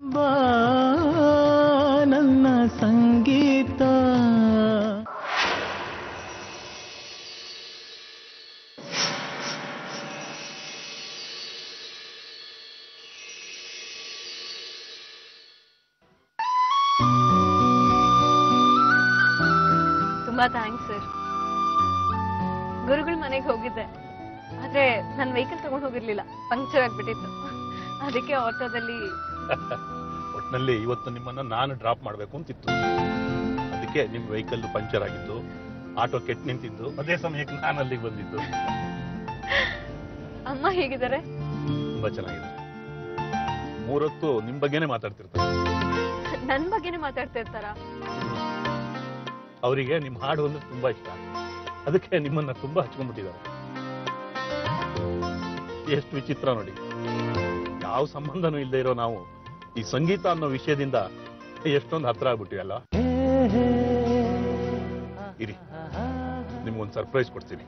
ಬಾ ನನ್ನ ಸಂಗೀತ. ತುಂಬಾ ಥ್ಯಾಂಕ್ಸ್ ಸರ್. ಗುರುಗಳ ಮನೆಗೆ ಹೋಗಿದ್ದೆ, ಆದ್ರೆ ನನ್ನ ವೆಹಿಕಲ್ ತಗೊಂಡು ಹೋಗಿರ್ಲಿಲ್ಲ, ಪಂಕ್ಚರ್ ಆಗ್ಬಿಟ್ಟಿತ್ತು. ಅದಕ್ಕೆ ಆಟೋದಲ್ಲಿ ಒಟ್ಟಿನಲ್ಲಿ ಇವತ್ತು ನಿಮ್ಮನ್ನ ನಾನು ಡ್ರಾಪ್ ಮಾಡ್ಬೇಕು ಅಂತಿತ್ತು. ಅದಕ್ಕೆ ನಿಮ್ ವೆಹಿಕಲ್ ಪಂಕ್ಚರ್ ಆಗಿದ್ದು, ಆಟೋ ಕೆಟ್ಟು ನಿಂತಿದ್ದು, ಅದೇ ಸಮಯಕ್ಕೆ ನಾನು ಅಲ್ಲಿಗೆ ಬಂದಿದ್ದು. ಅಮ್ಮ ಹೇಗಿದ್ದಾರೆ? ತುಂಬಾ ಚೆನ್ನಾಗಿದೆ. ಮೂರೊತ್ತು ನಿಮ್ ಬಗ್ಗೆನೇ ಮಾತಾಡ್ತಿರ್ತಾರೆ. ನನ್ ಬಗ್ಗೆನೇ ಮಾತಾಡ್ತಾ ಇರ್ತಾರ? ಅವರಿಗೆ ನಿಮ್ ಹಾಡು ಅಂದ್ರೆ ತುಂಬಾ ಇಷ್ಟ, ಅದಕ್ಕೆ ನಿಮ್ಮನ್ನ ತುಂಬಾ ಹಚ್ಕೊಂಡ್ಬಿಟ್ಟಿದ್ದಾರೆ. ಎಷ್ಟು ವಿಚಿತ್ರ ನೋಡಿ, ಯಾವ ಸಂಬಂಧನೂ ಇಲ್ಲದೆ ಇರೋ ನಾವು ಈ ಸಂಗೀತ ಅನ್ನೋ ವಿಷಯದಿಂದ ಎಷ್ಟೊಂದು ಹತ್ರ ಆಗ್ಬಿಟ್ಟಿವಲ್ಲ. ಇರಿ, ನಿಮ್ಗೊಂದು ಸರ್ಪ್ರೈಸ್ ಕೊಡ್ತೀನಿ.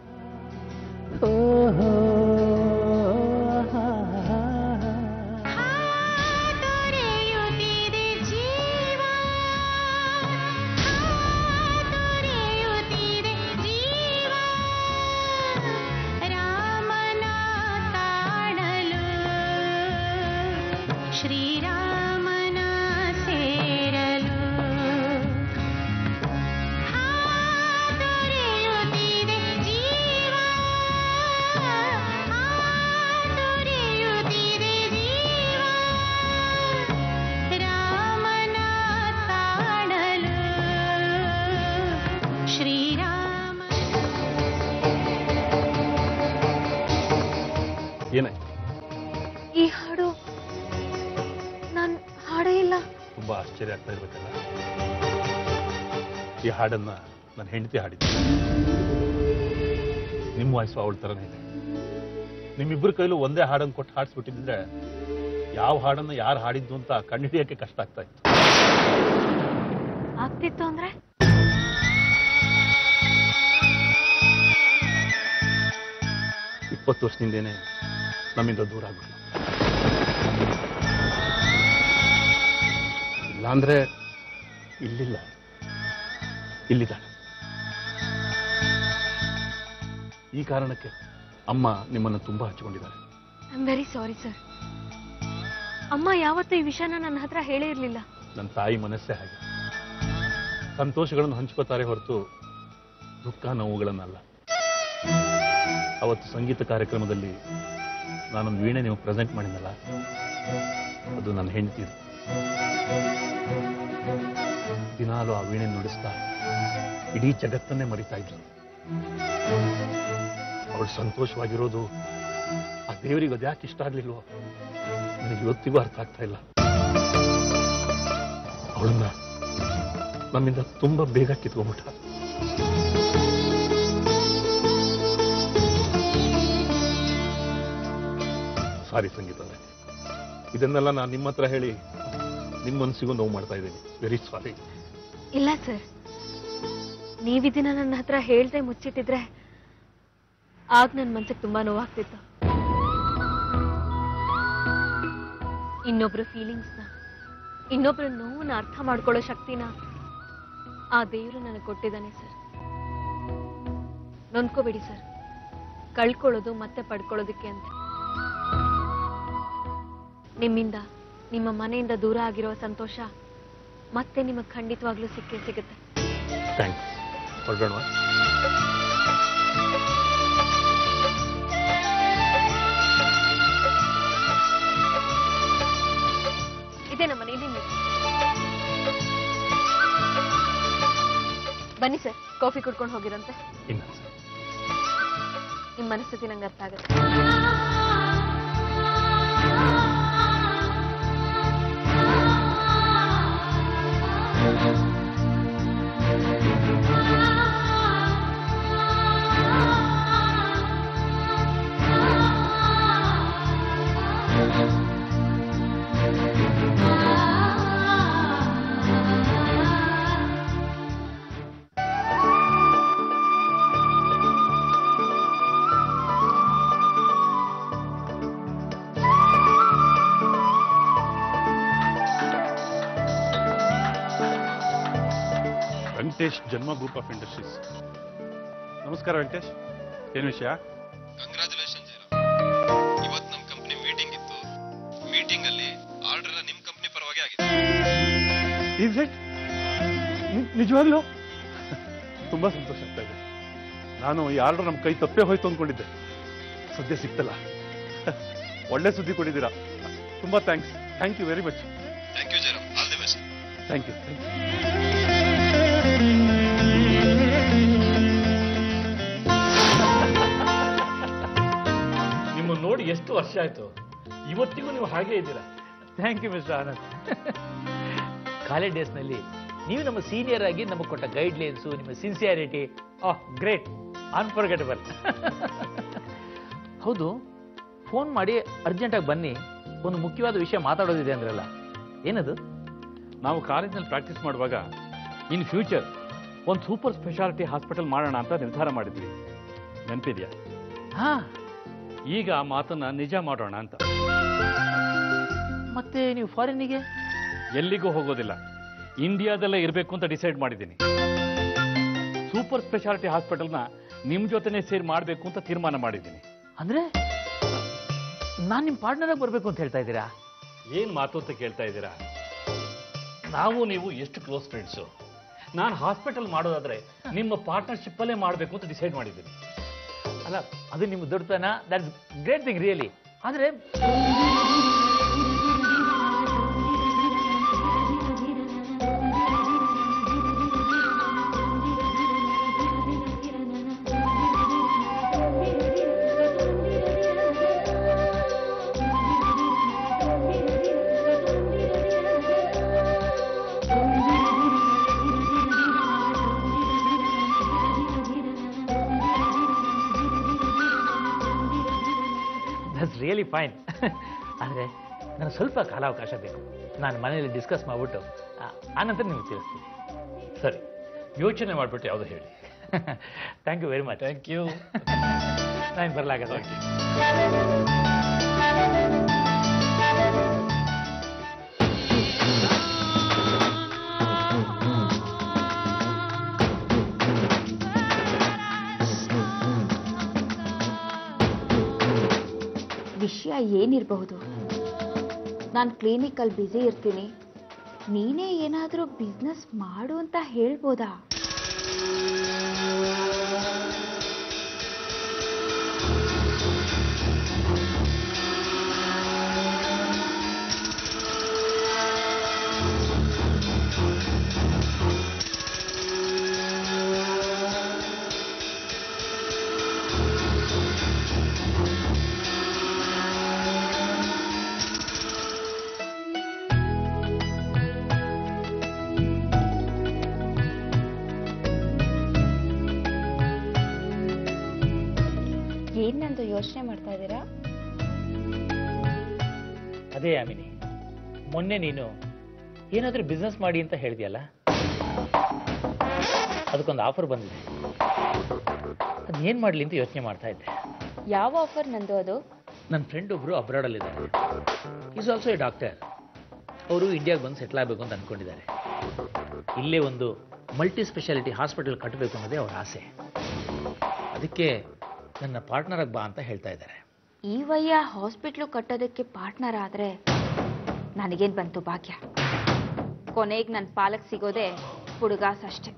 ಶ್ರೀರಾಮನ ಸೇರಲು ದೊರೆಯುತ್ತಿದೆ ಜೀವ, ದೊರೆಯುತ್ತಿದೆ ಜೀವ, ರಾಮನ ತಾಳಲು ಶ್ರೀರಾಮ. ಏನಾಯ್ತು? ಈ ಹಾಡು ನಾನ್ ಹಾಡೇ ಇಲ್ಲ. ತುಂಬಾ ಆಶ್ಚರ್ಯ ಆಗ್ತಾ ಇರ್ಬೇಕಲ್ಲ. ಈ ಹಾಡನ್ನ ನನ್ನ ಹೆಂಡತಿ ಹಾಡಿದ್ದೆ. ನಿಮ್ಮ ವಾಯ್ಸು ಅವಳ ತರನೇ ಇದೆ. ನಿಮ್ಮಿಬ್ಬರ ಕೈಲೂ ಒಂದೇ ಹಾಡನ್ನು ಕೊಟ್ಟು ಹಾಡಿಸ್ಬಿಟ್ಟಿದ್ರೆ ಯಾವ ಹಾಡನ್ನ ಯಾರು ಹಾಡಿದ್ದು ಅಂತ ಕಂಡುಹಿಡಿಯಕ್ಕೆ ಕಷ್ಟ ಆಗ್ತಾ ಇತ್ತು. ಆಗ್ತಿತ್ತು ಅಂದ್ರೆ 20 ವರ್ಷದಿಂದೇನೆ ನಮ್ಮಿಂದ ದೂರ ಆಗ್ಬಿಟ್ಟು. ಇಲ್ಲಾಂದ್ರೆ ಇಲ್ಲಿಲ್ಲ, ಇಲ್ಲಿದ್ದಾಳೆ. ಈ ಕಾರಣಕ್ಕೆ ಅಮ್ಮ ನಿಮ್ಮನ್ನು ತುಂಬಾ ಹಚ್ಚಿಕೊಂಡಿದ್ದಾರೆ. I am very sorry sir. ಅಮ್ಮ ಯಾವತ್ತೂ ಈ ವಿಷಯನ ನನ್ನ ಹತ್ರ ಹೇಳೇ ಇರ್ಲಿಲ್ಲ. ನನ್ನ ತಾಯಿ ಮನಸ್ಸೇ ಹಾಗೆ. ಸಂತೋಷಗಳನ್ನು ಹಂಚ್ಕೋತಾರೆ ಹೊರತು ದುಃಖ ನೋವುಗಳನ್ನಲ್ಲ. ಅವತ್ತು ಸಂಗೀತ ಕಾರ್ಯಕ್ರಮದಲ್ಲಿ ನಾನೊಂದು ವೀಣೆ ನೀವು ಪ್ರೆಸೆಂಟ್ ಮಾಡಿದ್ನಲ್ಲ, ಅದು ನನ್ನ ಹೆಂಡತಿ. ದಿನಾಲು ಆ ವೀಣೆ ನುಡಿಸ್ತಾ ಇಡೀ ಜಗತ್ತನ್ನೇ ಮರಿತಾ ಇದ್ರು. ಅವಳು ಸಂತೋಷವಾಗಿರೋದು ಆ ದೇವರಿಗೆ ಅದ್ಯಾಕೆ ಇಷ್ಟ ಆಗ್ಲಿಲ್ವೋ ನನಗೆ ಇವತ್ತಿಗೂ ಅರ್ಥ ಆಗ್ತಾ ಇಲ್ಲ. ಅವಳನ್ನ ನಮ್ಮಿಂದ ತುಂಬಾ ಬೇಗ ಕಿತ್ಕೊಂಡ್ಬಿಟ್ಟ. ಸಾರಿ ಸಂಗೀತ, ಇದನ್ನೆಲ್ಲ ನಾನು ನಿಮ್ಮ ಹತ್ರ ಹೇಳಿ ನಿಮ್ಮ ಮನಸ್ಸಿಗೂ ನೋವು ಮಾಡ್ತಾ ಇದ್ದೀನಿ. Very sorry. ಇಲ್ಲ ಸರ್, ನೀವಿದಿನ ನನ್ನ ಹತ್ರ ಹೇಳ್ದೆ ಮುಚ್ಚಿಟ್ಟಿದ್ರೆ ಆಗ ನನ್ನ ಮನ್ಸಿಗೆ ತುಂಬಾ ನೋವಾಗ್ತಿತ್ತು. ಇನ್ನೊಬ್ರ ಫೀಲಿಂಗ್ಸ್ನ, ಇನ್ನೊಬ್ರ ನೋವನ್ನ ಅರ್ಥ ಮಾಡ್ಕೊಳ್ಳೋ ಶಕ್ತಿನ ಆ ದೇವರು ನನಗೆ ಕೊಟ್ಟಿದ್ದಾನೆ ಸರ್. ನೊಂದ್ಕೋಬೇಡಿ ಸರ್, ಕಳ್ಕೊಳ್ಳೋದು ಮತ್ತೆ ಪಡ್ಕೊಳ್ಳೋದಕ್ಕೆ ಅಂತ. ನಿಮ್ಮಿಂದ, ನಿಮ್ಮ ಮನೆಯಿಂದ ದೂರ ಆಗಿರೋ ಸಂತೋಷ ಮತ್ತೆ ನಿಮಗೆ ಖಂಡಿತವಾಗ್ಲೂ ಸಿಕ್ಕೇ ಸಿಗುತ್ತೆ. ಥ್ಯಾಂಕ್ಸ್. ಹೊರಡೋಣ. ಇದೇ ನಮ್ಮ ಮನೆ. ಬನ್ನಿ ಸರ್, ಕಾಫಿ ಕುಡ್ಕೊಂಡು ಹೋಗಿರಂತೆ. ಇಲ್ಲ, ನಿಮ್ಮ ಮನಸ್ಥಿತಿ ನಂಗೆ ಅರ್ಥ ಆಗುತ್ತೆ. ವೆಂಕಟೇಶ್ ಜನ್ಮ ಗ್ರೂಪ್ ಆಫ್ ಇಂಡಸ್ಟ್ರೀಸ್. ನಮಸ್ಕಾರ ವೆಂಕಟೇಶ್, ಏನು ವಿಷಯ? ಕಂಗ್ರಾಚುಲೇಷನ್ಸ್. ಇವತ್ತು ನಮ್ಮ ಕಂಪ್ನಿ ಮೀಟಿಂಗ್ ಇತ್ತು. ಮೀಟಿಂಗ್ ಅಲ್ಲಿ ಆರ್ಡರ್ ಎಲ್ಲ ನಿಮ್ಮ ಕಂಪ್ನಿ ಪರವಾಗಿ ಆಗಿದೆ. ನಿಜವಾಗ್ಲೂ ತುಂಬಾ ಸಂತೋಷ ಆಗ್ತಾ ಇದೆ. ನಾನು ಈ ಆರ್ಡರ್ ನಮ್ಮ ಕೈ ತಪ್ಪೇ ಹೋಯ್ತು ಅಂದ್ಕೊಂಡಿದ್ದೆ, ಸದ್ಯ ಸಿಕ್ತಲ್ಲ. ಒಳ್ಳೆ ಸುದ್ದಿ ಕೊಟ್ಟಿದ್ದೀರಾ, ತುಂಬಾ thanks. Thank you very much. Thank you Jayaram, all the best. Thank you. ನಿಮ್ಮ ನೋಡಿ ಎಷ್ಟು ವರ್ಷ ಆಯ್ತು, ಇವತ್ತಿಗೂ ನೀವು ಹಾಗೇ ಇದ್ದೀರಾ. Thank you mister Anand. College ಡೇಸ್ನಲ್ಲಿ ನೀವು ನಮ್ಮ ಸೀನಿಯರ್ ಆಗಿ ನಮಗೆ ಕೊಟ್ಟ ಗೈಡ್ಲೈನ್ಸು, ನಿಮ್ಮ ಸಿನ್ಸಿಯಾರಿಟಿ, ಗ್ರೇಟ್, ಅನ್ಫರ್ಗೆಟಬಲ್. ಹೌದು, ಫೋನ್ ಮಾಡಿ ಅರ್ಜೆಂಟಾಗಿ ಬನ್ನಿ, ಒಂದು ಮುಖ್ಯವಾದ ವಿಷಯ ಮಾತಾಡೋದಿದೆ ಅಂದ್ರಲ್ಲ, ಏನದು? ನಾವು ಕಾಲೇಜ್ನಲ್ಲಿ ಪ್ರಾಕ್ಟೀಸ್ ಮಾಡುವಾಗ ಇನ್ ಫ್ಯೂಚರ್ ಒಂದು ಸೂಪರ್ ಸ್ಪೆಷಾಲಿಟಿ ಹಾಸ್ಪಿಟಲ್ ಮಾಡೋಣ ಅಂತ ನಿರ್ಧಾರ ಮಾಡಿದ್ವಿ, ನೆನಪಿದೆಯಾ? ಹಾ, ಈಗ ಆ ಮಾತನ್ನ ನಿಜ ಮಾಡೋಣ ಅಂತ. ಮತ್ತೆ ನೀವು ಫಾರಿನ್ನಿಗೆ? ಎಲ್ಲಿಗೂ ಹೋಗೋದಿಲ್ಲ, ಇಂಡಿಯಾದಲ್ಲೇ ಇರಬೇಕು ಅಂತ ಡಿಸೈಡ್ ಮಾಡಿದ್ದೀನಿ. ಸೂಪರ್ ಸ್ಪೆಷಾಲಿಟಿ ಹಾಸ್ಪಿಟಲ್ನ ನಿಮ್ಮ ಜೊತೆನೇ ಸೇರಿ ಮಾಡಬೇಕು ಅಂತ ತೀರ್ಮಾನ ಮಾಡಿದ್ದೀನಿ. ಅಂದ್ರೆ ನಾನು ನಿಮ್ಮ ಪಾರ್ಟ್ನರಾಗಿ ಬರಬೇಕು ಅಂತ ಹೇಳ್ತಾ ಇದ್ದೀರಾ? ಏನು ಮಾತು ಅಂತ ಕೇಳ್ತಾ ಇದ್ದೀರಾ? ನಾವು ನೀವು ಎಷ್ಟು ಕ್ಲೋಸ್ ಫ್ರೆಂಡ್ಸು. ನಾನು ಹಾಸ್ಪಿಟಲ್ ಮಾಡೋದಾದ್ರೆ ನಿಮ್ಮ ಪಾರ್ಟ್ನರ್ಶಿಪ್ಪಲ್ಲೇ ಮಾಡಬೇಕು ಅಂತ ಡಿಸೈಡ್ ಮಾಡಿದ್ದೀನಿ. ಅಲ್ಲ, ಅದು ನಿಮ್ಮ ದೊಡ್ಡತನ, ದಟ್ಸ್ ಗ್ರೇಟ್ ಥಿಂಗ್ ರಿಯಲಿ. ಆದರೆ ರಿಯಲಿ ಫೈನ್. ಆದರೆ ನನಗೆ ಸ್ವಲ್ಪ ಕಾಲಾವಕಾಶ ಬೇಕು. ನಾನು ಮನೆಯಲ್ಲಿ ಡಿಸ್ಕಸ್ ಮಾಡಿಬಿಟ್ಟು ಆನಂತರ ನಿಮ್ಗೆ ತಿಳಿಸ್ತೀನಿ. ಸರಿ, ಯೋಚನೆ ಮಾಡಿಬಿಟ್ಟು ಯಾವುದು ಹೇಳಿ. Thank you very much. Thank you. ನಾನು ಬರಲಾಗಲ್ಲ. ವಿಷಯ ಏನಿರಬಹುದು? ನಾನು ಕ್ಲಿನಿಕಲ್ಲಿ ಬ್ಯುಸಿ ಇರ್ತೀನಿ, ನೀನೇ ಏನಾದರೂ ಬಿಸ್ನೆಸ್ ಮಾಡು ಅಂತ ಹೇಳ್ಬೋದಾ? ಏನಂತ ಯೋಚನೆ ಮಾಡ್ತಾ ಇದ್ದೀರಾ? ಅದೇ ಆಮಿನಿ, ಮೊನ್ನೆ ನೀನು ಏನಾದರೂ ಬಿಸ್ನೆಸ್ ಮಾಡಿ ಅಂತ ಹೇಳಿದ್ಯಲ್ಲ, ಅದಕ್ಕೊಂದು ಆಫರ್ ಬಂದಿದೆ. ಅದೇನು ಮಾಡಲಿ ಅಂತ ಯೋಚನೆ ಮಾಡ್ತಾ ಇದ್ದೆ. ಯಾವ ಆಫರ್ ನಂದು ಅದು? ನನ್ನ ಫ್ರೆಂಡ್ ಒಬ್ಬರು ಅಬ್ರಾಡಲ್ಲಿದ್ದಾರೆ. Is also a doctor. ಅವರು ಇಂಡಿಯಾಗೆ ಬಂದು ಸೆಟ್ಲ್ ಆಗಬೇಕು ಅಂತ ಅಂದ್ಕೊಂಡಿದ್ದಾರೆ. ಇಲ್ಲೇ ಒಂದು ಮಲ್ಟಿ ಸ್ಪೆಷಾಲಿಟಿ ಹಾಸ್ಪಿಟಲ್ ಕಟ್ಟಬೇಕು ಅನ್ನೋದೇ ಅವ್ರ ಆಸೆ. ಅದಕ್ಕೆ ನನ್ನ ಪಾರ್ಟ್ನರಾಗಿ ಬಾ ಅಂತ ಹೇಳ್ತಾ ಇದ್ದಾರೆ. ಈ ವಯ್ಯ ಹಾಸ್ಪಿಟ್ಲು ಕಟ್ಟೋದಕ್ಕೆ ಪಾರ್ಟ್ನರ್ ಆದರೆ ನನಗೇನು ಬಂತು ಭಾಗ್ಯ? ಕೊನೆಗೆ ನನ್ನ ಪಾಲಕ್ ಸಿಗೋದೆ ಹುಡುಗಾಸ್ ಅಷ್ಟೇ.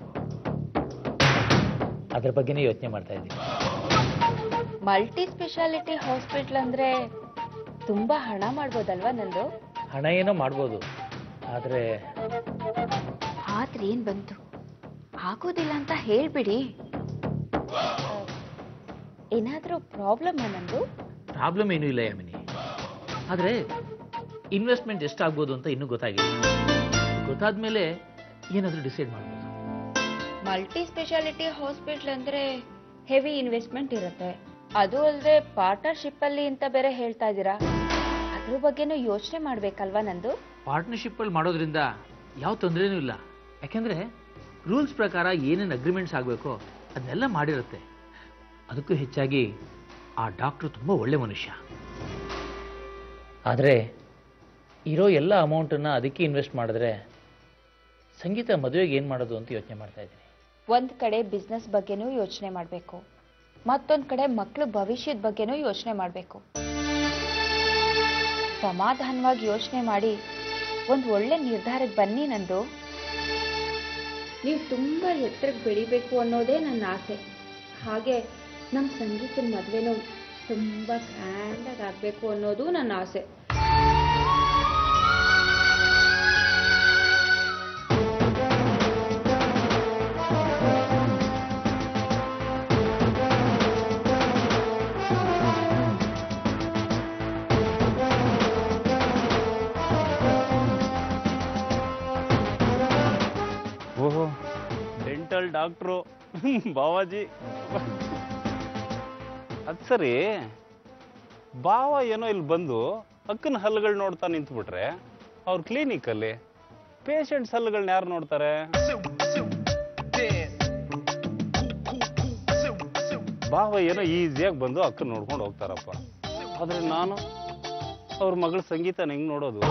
ಅದ್ರ ಬಗ್ಗೆನೇ ಯೋಚನೆ ಮಾಡ್ತಾ ಇದ್ದೀನಿ. ಮಲ್ಟಿ ಸ್ಪೆಷಾಲಿಟಿ ಹಾಸ್ಪಿಟ್ಲ್ ಅಂದರೆ ತುಂಬ ಹಣ ಮಾಡ್ಬೋದಲ್ವಾ ನಂದು? ಹಣ ಏನೋ ಮಾಡ್ಬೋದು, ಆದರೆ ಏನು ಬಂತು? ಆಗೋದಿಲ್ಲ ಅಂತ ಹೇಳ್ಬಿಡಿ. ಏನಾದರೂ ಪ್ರಾಬ್ಲಮ್ ನಂದು? ಪ್ರಾಬ್ಲಮ್ ಏನೂ ಇಲ್ಲ ಯಾಮಿನಿ. ಆದರೆ ಇನ್ವೆಸ್ಟ್ಮೆಂಟ್ ಎಷ್ಟಾಗ್ಬೋದು ಅಂತ ಇನ್ನೂ ಗೊತ್ತಾಗಿಲ್ಲ. ಗೊತ್ತಾದ್ಮೇಲೆ ಏನಾದರೂ ಡಿಸೈಡ್ ಮಾಡ್ಬೋದು. ಮಲ್ಟಿ ಸ್ಪೆಷಾಲಿಟಿ ಹಾಸ್ಪಿಟ್ಲ್ ಅಂದರೆ ಹೆವಿ ಇನ್ವೆಸ್ಟ್ಮೆಂಟ್ ಇರುತ್ತೆ. ಅದು ಅಲ್ಲದೆ ಪಾರ್ಟ್ನರ್ಶಿಪ್ಪಲ್ಲಿ ಅಂತ ಬೇರೆ ಹೇಳ್ತಾ ಇದ್ದೀರಾ. ಅದ್ರ ಬಗ್ಗೆನೂ ಯೋಚನೆ ಮಾಡಬೇಕಲ್ವಾ ನಂದು? ಪಾರ್ಟ್ನರ್ಶಿಪ್ಪಲ್ಲಿ ಮಾಡೋದ್ರಿಂದ ಯಾವ ತೊಂದರೆನೂ ಇಲ್ಲ. ಯಾಕೆಂದರೆ ರೂಲ್ಸ್ ಪ್ರಕಾರ ಏನೇನು ಅಗ್ರಿಮೆಂಟ್ಸ್ ಆಗಬೇಕೋ ಅದನ್ನೆಲ್ಲ ಮಾಡಿರುತ್ತೆ. ಅದಕ್ಕೂ ಹೆಚ್ಚಾಗಿ ಆ ಡಾಕ್ಟ್ರು ತುಂಬ ಒಳ್ಳೆ ಮನುಷ್ಯ. ಆದರೆ ಇರೋ ಎಲ್ಲ ಅಮೌಂಟನ್ನು ಅದಕ್ಕೆ ಇನ್ವೆಸ್ಟ್ ಮಾಡಿದ್ರೆ ಸಂಗೀತ ಮದುವೆಗೆ ಏನು ಮಾಡೋದು ಅಂತ ಯೋಚನೆ ಮಾಡ್ತಾ ಇದ್ದೀನಿ. ಒಂದ್ ಕಡೆ ಬಿಸ್ನೆಸ್ ಬಗ್ಗೆನೂ ಯೋಚನೆ ಮಾಡಬೇಕು, ಮತ್ತೊಂದ್ ಕಡೆ ಮಕ್ಕಳು ಭವಿಷ್ಯದ ಬಗ್ಗೆನೂ ಯೋಚನೆ ಮಾಡಬೇಕು. ಸಮಾಧಾನವಾಗಿ ಯೋಚನೆ ಮಾಡಿ ಒಂದು ಒಳ್ಳೆ ನಿರ್ಧಾರಕ್ಕೆ ಬನ್ನಿ ನಂದು. ನೀವು ತುಂಬ ಎತ್ತರಕ್ಕೆ ಬೆಳಿಬೇಕು ಅನ್ನೋದೇ ನನ್ನ ಆಸೆ. ಹಾಗೆ ನಮ್ಮ ಸಂಗೀತದ ಮದುವೆನೂ ತುಂಬ ಗ್ರ್ಯಾಂಡಾಗಿ ಆಗಬೇಕು ಅನ್ನೋದು ನನ್ನ ಆಸೆ. ಓಹೋ, ಡೆಂಟಲ್ ಡಾಕ್ಟ್ರು ಬಾವಾಜಿ. ಅದು ಸರಿ, ಬಾವ ಏನೋ ಇಲ್ಲಿ ಬಂದು ಅಕ್ಕನ ಹಲ್ಲುಗಳು ನೋಡ್ತಾ ನಿಂತ್ಬಿಟ್ರೆ ಅವ್ರ ಕ್ಲಿನಿಕಲ್ಲಿ ಪೇಷಂಟ್ಸ್ ಹಲ್ಲುಗಳನ್ನ ಯಾರು ನೋಡ್ತಾರೆ? ಬಾವ ಏನೋ ಈಸಿಯಾಗಿ ಬಂದು ಅಕ್ಕನ ನೋಡ್ಕೊಂಡು ಹೋಗ್ತಾರಪ್ಪ. ಆದ್ರೆ ನಾನು ಅವ್ರ ಮಗಳ ಸಂಗೀತನ ಹೆಂಗ್ ನೋಡೋದು?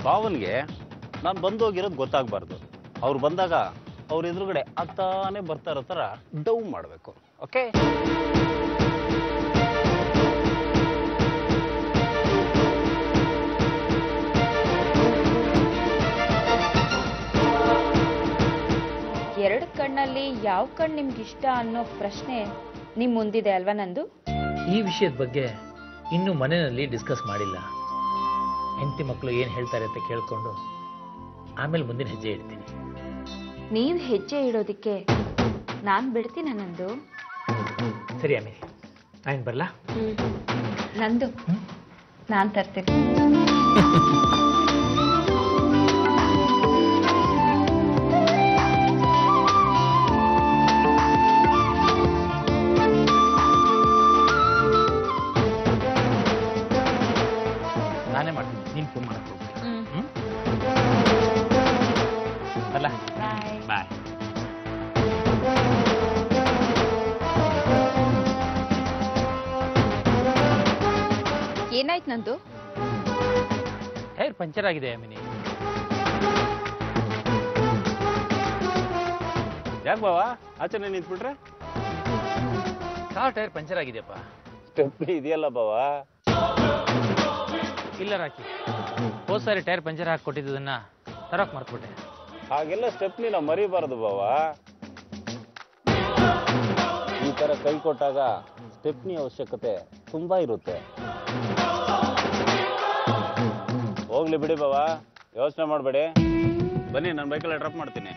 ಭಾವನ್ಗೆ ನಾನು ಬಂದೋಗಿರೋದು ಗೊತ್ತಾಗಬಾರ್ದು. ಅವ್ರು ಬಂದಾಗ ಅವ್ರ ಎದುರುಗಡೆ ಅತ್ತಾನೆ ಬರ್ತಾ ಇರೋ ಥರ ಡೌ ಮಾಡಬೇಕು. ಓಕೆ? ಎರಡು ಕಣ್ಣಲ್ಲಿ ಯಾವ ಕಣ್ಣು ನಿಮ್ಗಿಷ್ಟ ಅನ್ನೋ ಪ್ರಶ್ನೆ ನಿಮ್ಮ ಮುಂದಿದೆ ಅಲ್ವಾ ನಂದು? ಈ ವಿಷಯದ ಬಗ್ಗೆ ಇನ್ನೂ ಮನೆಯಲ್ಲಿ ಡಿಸ್ಕಸ್ ಮಾಡಿಲ್ಲ. ಹೆಂಡತಿ ಮಕ್ಕಳು ಏನು ಹೇಳ್ತಾರೆ ಅಂತ ಕೇಳ್ಕೊಂಡು ಆಮೇಲೆ ಮುಂದಿನ ಹೆಜ್ಜೆ ಇಡ್ತೀನಿ. ನೀವು ಹೆಜ್ಜೆ ಇಡೋದಕ್ಕೆ ನಾನು ಬಿಡ್ತೀನಿ ನಂದು. ಸರಿ ಆಮೇಲೆ ನಾನು ಬರಲಾ? ನಂದು ನಾನು ತರ್ತೀನಿ. ನಾನೇ ಮಾಡ್ತೀನಿ, ನೀನು ಫೋನ್ ಮಾಡಕ್ಕೆ ಹೋಗ್ತೀನಿ. ಬರಲಾ? ಬಾಯ್. ಏನಾಯ್ತು ನಂದು? ಟೈರ್ ಪಂಚರ್ ಆಗಿದೆ ಅಮಿನಿ. ಯಾಕೆ ಬಾವ ಆಚೆನೆ ನಿಂತ್ಬಿಟ್ರೆ? ಕಾರ್ ಟೈರ್ ಪಂಚರ್ ಆಗಿದೆಯಪ್ಪ. ಸ್ಟೆಪ್ನಿ ಇದೆಯಲ್ಲ ಬಾವ? ಇಲ್ಲ ರಾಕಿ, ಹೋದ ಸಾರಿ ಟೈರ್ ಪಂಚರ್ ಹಾಕಿ ಕೊಟ್ಟಿದ್ದನ್ನ ತರಕ್ ಮರ್ತ್ಬಿಟ್ಟೆ. ಹಾಗೆಲ್ಲ ಸ್ಟೆಪ್ನಿ ನಾವು ಮರಿಬಾರದು ಬಾವ. ಈ ತರ ಕೈ ಕೊಟ್ಟಾಗ ಸ್ಟೆಪ್ನಿ ಅವಶ್ಯಕತೆ ತುಂಬಾ ಇರುತ್ತೆ. ಹೋಗ್ಲಿ ಬಿಡಿ ಬಾವ, ಯೋಚನೆ ಮಾಡಬೇಡಿ. ಬನ್ನಿ, ನನ್ನ ಬೈಕಲ್ಲಿ ಡ್ರಾಪ್ ಮಾಡ್ತೀನಿ.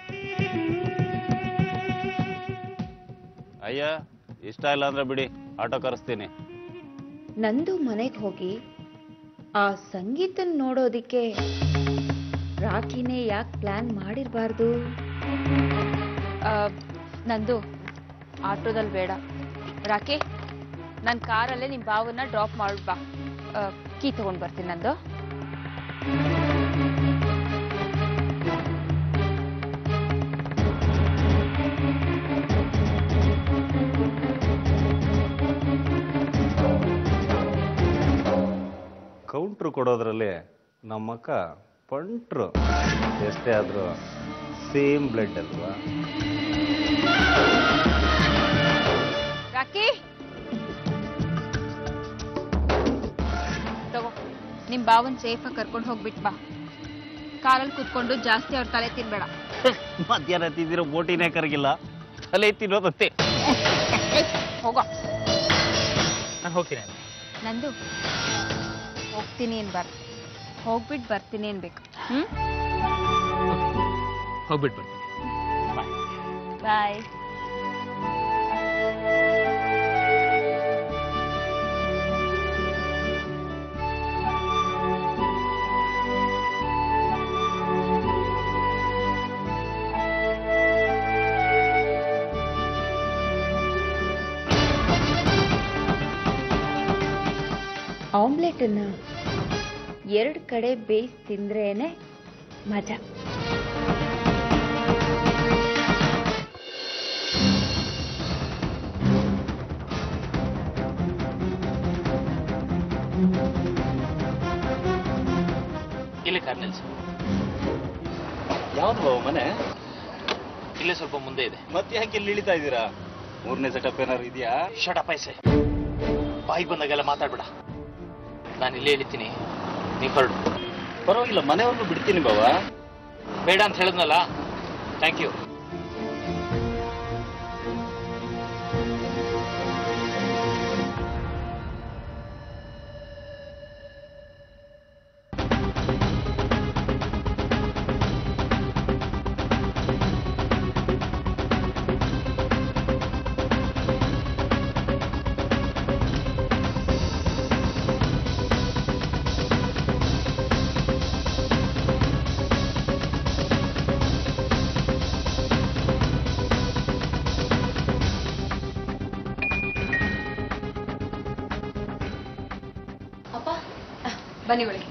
ಅಯ್ಯ, ಇಷ್ಟ ಇಲ್ಲ ಅಂದ್ರೆ ಬಿಡಿ, ಆಟೋ ಕರೆಸ್ತೀನಿ. ನಂದು ಮನೆಗೆ ಹೋಗಿ ಆ ಸಂಗೀತನ ನೋಡೋದಿಕ್ಕೆ ರಾಕಿನೇ ಯಾಕೆ ಪ್ಲಾನ್ ಮಾಡಿರಬಾರ್ದು? ನಂದು ಆಟೋದಲ್ಲಿ ಬೇಡ ರಾಕಿ, ನನ್ನ ಕಾರಲ್ಲೇ ನಿಮ್ಮ ಬಾವನ್ನ ಡ್ರಾಪ್ ಮಾಡ್ಬಾ. ಕೀ ತಗೊಂಡು ಬರ್ತೀನಿ ನಂದು. ಕೌಂಟ್ರು ಕೊಡೋದ್ರಲ್ಲಿ ನಮ್ಮಕ್ಕ ಪಂಟ್ರು. ಎಷ್ಟೇ ಆದ್ರೂ ಸೇಮ್ ಬ್ಲಡ್ ಅಲ್ವಾ? ರಾಕಿ ತಗೋ, ನಿಮ್ ಬಾವನ್ ಸೇಫಾಗಿ ಕರ್ಕೊಂಡು ಹೋಗ್ಬಿಟ್ ಬಾ. ಕಾರಲ್ಲಿ ಕುತ್ಕೊಂಡು ಜಾಸ್ತಿ ಅವ್ರ ತಲೆ ತಿನ್ಬೇಡ. ಮಧ್ಯಾಹ್ನ ತಿಂದಿರೋ ಬೋಟಿನೇ ಕರಗಿಲ್ಲ, ತಲೆ ತಿನ್ನೋದತ್ತೆ. ಹೋಗೋ. ನಾನು ಹೋಗ್ತೀನಿ. ನಂದು ಹೋಗ್ತೀನಿ ಅನ್ಬಾರ್ದು, ಹೋಗ್ಬಿಟ್ಟು ಬರ್ತೀನಿ ಅನ್ಬೇಕು. ಹೋಗ್ಬಿಟ್ಟು ಬರ್ತೀನಿ. ಬಾಯ್. ಆಮ್ಲೆಟನ್ನ 2 ಕಡೆ ಬೇಯಿಸಿ ತಿಂದ್ರೇನೆ ಮಜಾ. ಇಲ್ಲೇ ಕಾರ್ ನಿಲ್ಸು. ಯಾವ್ದು ಬಾವ ಮನೆ? ಇಲ್ಲೇ ಸ್ವಲ್ಪ ಮುಂದೆ ಇದೆ. ಮತ್ತೆ ಯಾಕೆ ಇಲ್ಲಿ ಇಳಿತಾ ಇದ್ದೀರಾ? 3ನೇ ಸೆಟಪ್ ಏನಾದ್ರು ಇದೆಯಾ? ಶಟ ಪೈಸೆ, ಬಾಯಿಗೆ ಬಂದಾಗೆಲ್ಲ ಮಾತಾಡ್ಬೇಡ. ನಾನು ಇಲ್ಲೇ ಇಳಿತೀನಿ, ನೀ ಹೊರಡು. ಪರವಾಗಿಲ್ಲ, ಮನೆವರೆಗೂ ಬಿಡ್ತೀನಿ ಬಾವ. ಬೇಡ ಅಂತ ಹೇಳಿದ್ನಲ್ಲ. Thank you. ಬನ್ನಿ ಒಳಗೆ.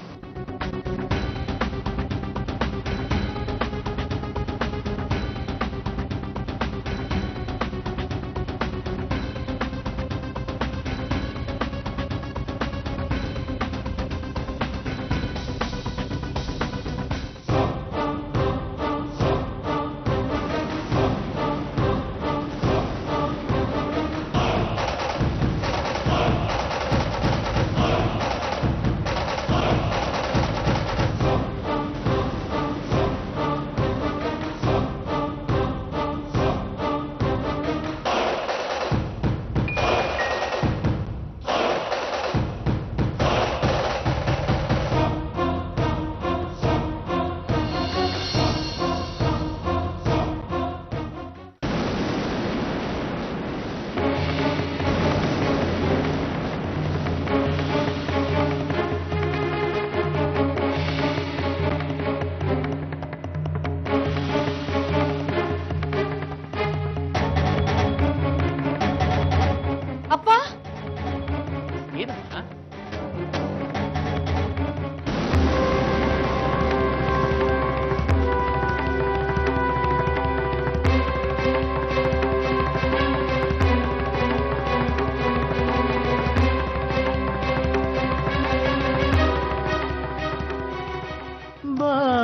ಬಾ